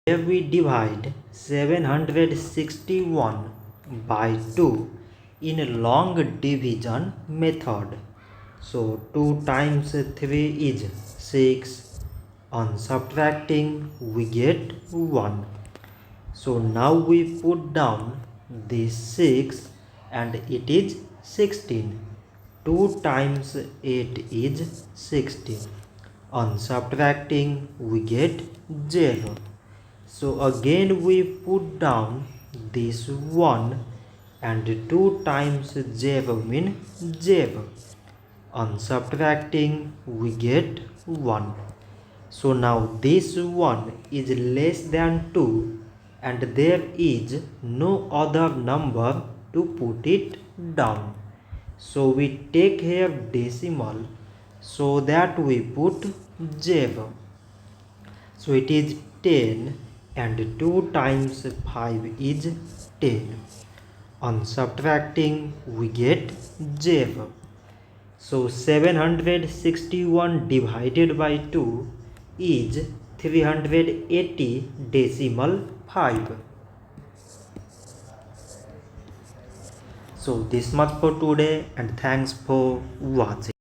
Here we divide 761 by 2 in a long division method. So 2 times 3 is 6. On subtracting we get 1. So now we put down this 6 and it is 16. 2 times 8 is 16. On subtracting we get 0. So again we put down this 1 and 2 times 0 means 0. On subtracting we get 1. So now this 1 is less than 2 and there is no other number to put it down. So we take here decimal so that we put 0. So it is 10 and 2 times 5 is 10. On subtracting we get 0. So 761 divided by 2 is 380 decimal 5. So this much for today and thanks for watching.